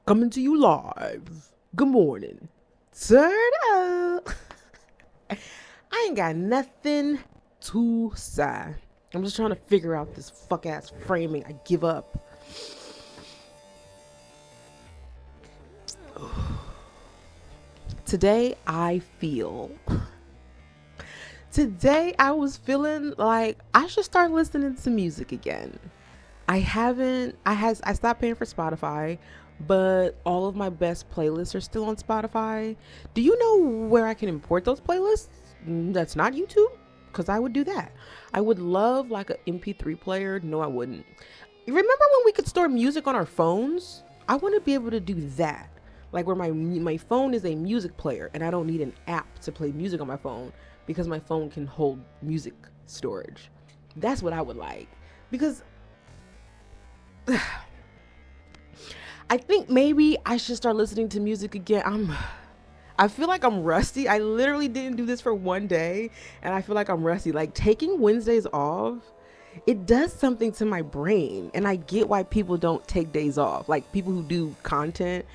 Coming to you live. Good morning. Turn up. I ain't got nothing to say. I'm just trying to figure out this fuck ass framing. I give up. Today I was feeling like I should start listening to music again. I stopped paying for Spotify, but all of my best playlists are still on Spotify. Do you know where I can import those playlists? That's not YouTube, because I would do that. I would love like an MP3 player. No, I wouldn't. Remember when we could store music on our phones? I want to be able to do that. Like where my phone is a music player and I don't need an app to play music on my phone because my phone can hold music storage. That's what I would like. Because I think maybe I should start listening to music again. I feel like I'm rusty. I literally didn't do this for one day and I feel like I'm rusty. Like taking Wednesdays off, it does something to my brain. And I get why people don't take days off. Like people who do content,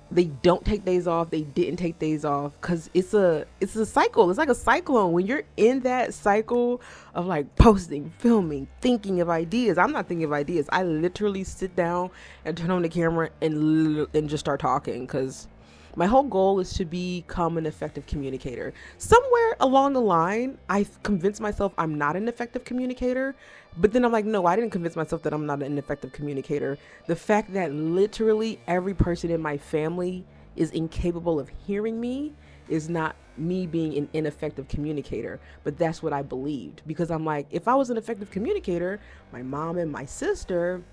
they don't take days off. They didn't take days off because it's a cycle. It's like a cyclone. When you're in that cycle of like posting, filming, thinking of ideas. I'm not thinking of ideas. I literally sit down and turn on the camera and just start talking because my whole goal is to become an effective communicator. Somewhere along the line, I've convinced myself I'm not an effective communicator. But then I'm like, no, I didn't convince myself that I'm not an effective communicator. The fact that literally every person in my family is incapable of hearing me is not me being an ineffective communicator. But that's what I believed. Because I'm like, if I was an effective communicator, my mom and my sister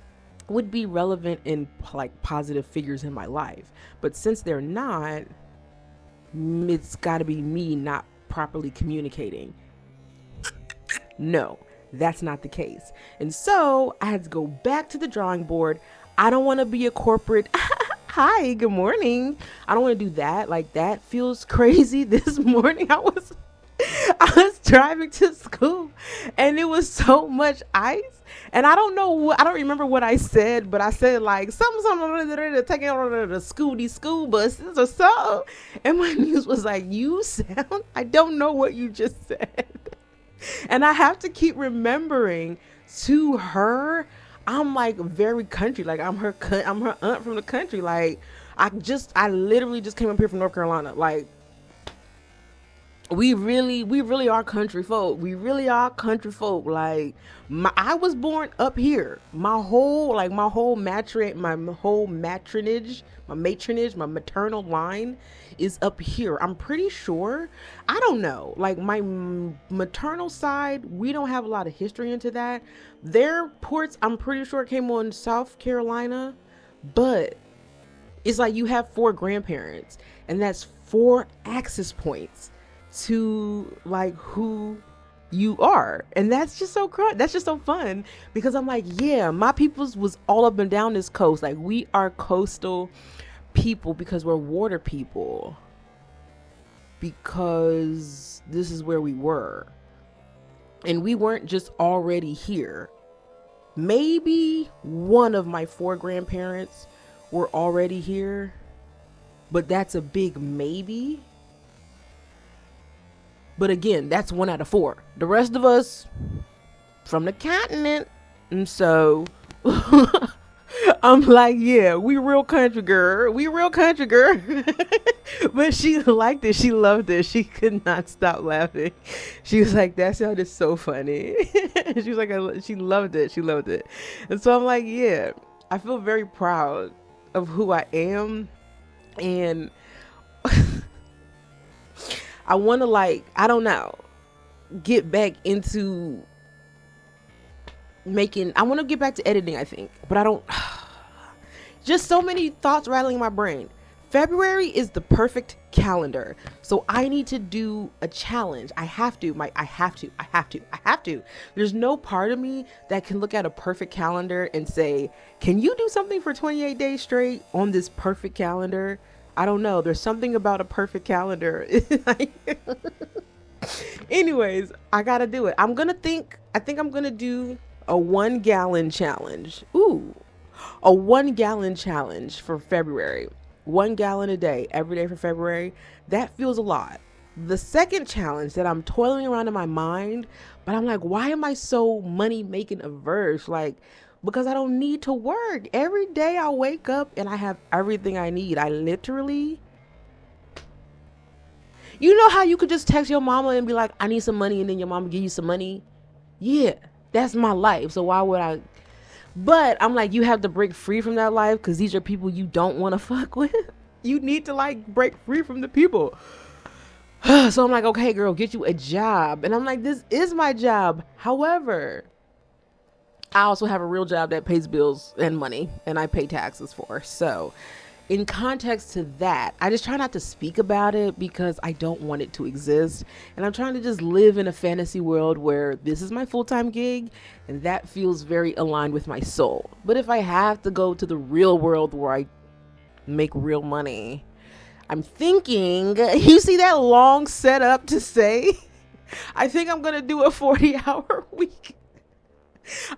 would be relevant in like positive figures in my life. But since they're not, it's got to be me not properly communicating. No, that's not the case. And so I had to go back to the drawing board. I don't want to be a corporate hi, good morning. I don't want to do that. Like that feels crazy. This morning I was driving to school and it was so much ice. And I don't remember what I said, but I said like something taking on the school buses or so. And my muse was like, I don't know what you just said. And I have to keep remembering to her, I'm like very country. Like I'm her aunt from the country. Like I literally just came up here from North Carolina. Like we really are country folk. We really are country folk. Like I was born up here. My whole matronage, my maternal line is up here. I'm pretty sure. I don't know. Like my maternal side, we don't have a lot of history into that. Their ports, I'm pretty sure came on South Carolina, but it's like you have 4 grandparents and that's 4 access points to like who you are. And that's just so fun because I'm like, yeah, my people's was all up and down this coast. Like we are coastal people because we're water people, because this is where we were and we weren't just already here. Maybe one of my 4 grandparents were already here, but that's a big maybe. But again, that's 1 out of 4. The rest of us from the continent. And so I'm like, yeah, we real country girl. But she liked it. She loved it. She could not stop laughing. She was like, that sounded so funny. She was like, she loved it. And so I'm like, yeah, I feel very proud of who I am. And I want to get back into I want to get back to editing, I think, but I don't, just so many thoughts rattling in my brain. February is the perfect calendar. So I need to do a challenge. I have to. There's no part of me that can look at a perfect calendar and say, can you do something for 28 days straight on this perfect calendar? I don't know. There's something about a perfect calendar. Anyways, I gotta do it. I think I'm gonna do a 1 gallon challenge. Ooh. a 1 gallon challenge for February. 1 gallon a day, every day for February. That feels a lot. The second challenge that I'm toiling around in my mind, but I'm like, why am I so money making averse? Like, because I don't need to work. Every day I wake up and I have everything I need. I literally, you know how you could just text your mama and be like, I need some money, and then your mama give you some money? Yeah, that's my life. So why would I? But I'm like, you have to break free from that life because these are people you don't want to fuck with. You need to like break free from the people. So I'm like, okay, girl, get you a job. And I'm like, this is my job. However, I also have a real job that pays bills and money and I pay taxes for. So in context to that, I just try not to speak about it because I don't want it to exist. And I'm trying to just live in a fantasy world where this is my full-time gig and that feels very aligned with my soul. But if I have to go to the real world where I make real money, I'm thinking, you see that long setup to say, I think I'm going to do a 40-hour week.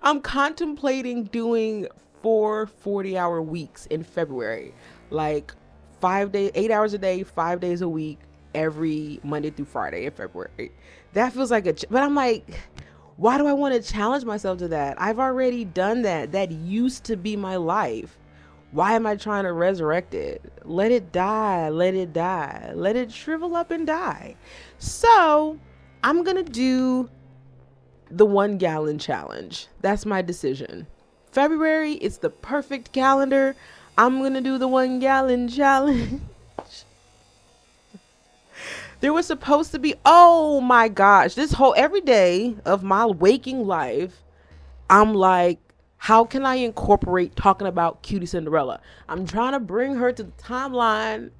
I'm contemplating doing 4 40-hour weeks in February, like 5 days, 8 hours a day, 5 days a week, every Monday through Friday in February. That feels like but I'm like, why do I want to challenge myself to that? I've already done that. That used to be my life. Why am I trying to resurrect it? Let it die. Let it die. Let it shrivel up and die. So I'm going to do the 1 gallon challenge. That's my decision. February, it's the perfect calendar. I'm going to do the 1 gallon challenge. There was supposed to be, oh my gosh, this whole every day of my waking life, I'm like, how can I incorporate talking about QTCinderella? I'm trying to bring her to the timeline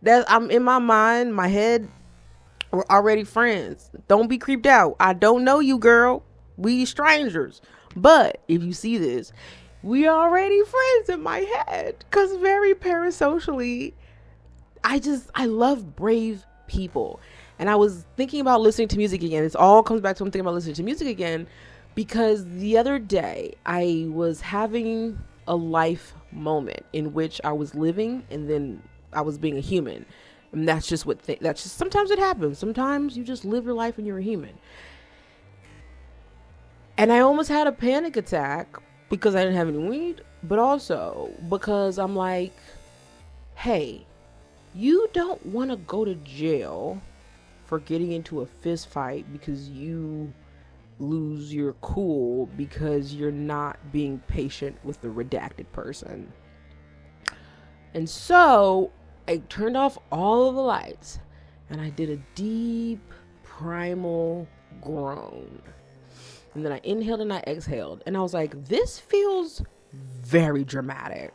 that I'm in my mind, my head. We're already friends. Don't be creeped out. I don't know you, girl. We strangers. But if you see this, we already friends in my head. Because very parasocially, I love brave people. And I was thinking about listening to music again. This all comes back to I'm thinking about listening to music again. Because the other day I was having a life moment in which I was living and then I was being a human. And that's just sometimes it happens. Sometimes you just live your life and you're a human. And I almost had a panic attack because I didn't have any weed, but also because I'm like, hey, you don't want to go to jail for getting into a fist fight because you lose your cool because you're not being patient with the redacted person. And so I turned off all of the lights and I did a deep primal groan. And then I inhaled and I exhaled. And I was like, this feels very dramatic.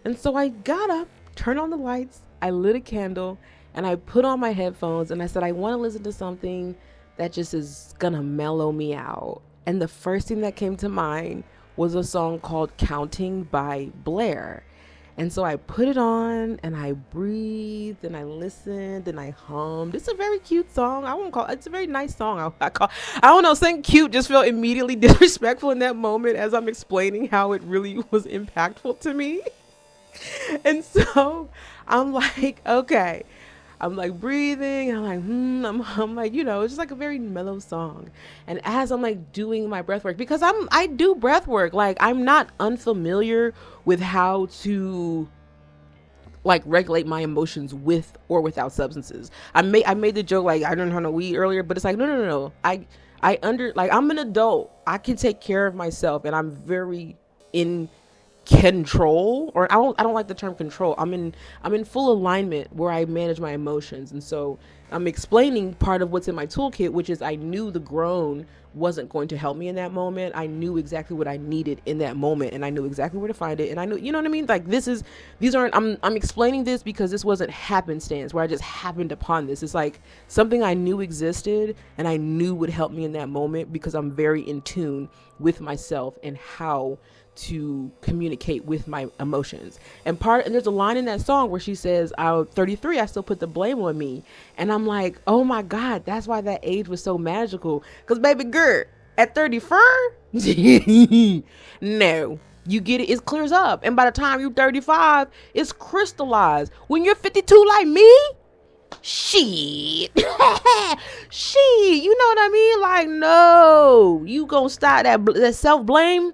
And so I got up, turned on the lights, I lit a candle, and I put on my headphones and I said, I want to listen to something that just is gonna mellow me out. And the first thing that came to mind was a song called Counting by Blair. And so I put it on and I breathed and I listened and I hummed. It's a very cute song. It's a very nice song. I don't know, saying cute just felt immediately disrespectful in that moment as I'm explaining how it really was impactful to me. And so I'm like, okay. I'm like breathing. I'm like, I'm like, it's just like a very mellow song. And as I'm like doing my breath work, because I do breath work, like I'm not unfamiliar with how to like regulate my emotions with or without substances. I made the joke like I don't know weed earlier, but it's like no. I'm an adult. I can take care of myself, and I'm very in control, or I don't like the term control. I'm in full alignment where I manage my emotions. And so I'm explaining part of what's in my toolkit, which is I knew the groan wasn't going to help me in that moment. I knew exactly what I needed in that moment, and I knew exactly where to find it. And I knew, you know what I mean? Like I'm explaining this because this wasn't happenstance where I just happened upon this. It's like something I knew existed and I knew would help me in that moment because I'm very in tune with myself and how to communicate with my emotions. And there's a line in that song where she says, I'm 33, I still put the blame on me. And I'm like, oh my God, that's why that age was so magical. Because baby girl, at 34, no, You get it, it clears up. And by the time you're 35, it's crystallized. When you're 52 like me, shit. Shit, you know what I mean? Like, no. You gonna stop that self-blame?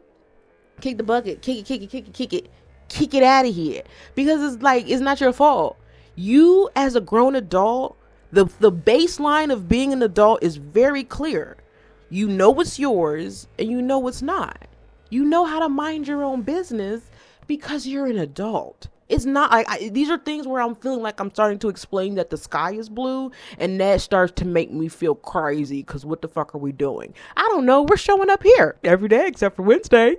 Kick the bucket. Kick it. Kick it out of here. Because it's like, it's not your fault. You, as a grown adult, the baseline of being an adult is very clear. You know what's yours and you know what's not. You know how to mind your own business because you're an adult. It's not like these are things where I'm feeling like I'm starting to explain that the sky is blue, and that starts to make me feel crazy because what the fuck are we doing? I don't know. We're showing up here every day except for Wednesday.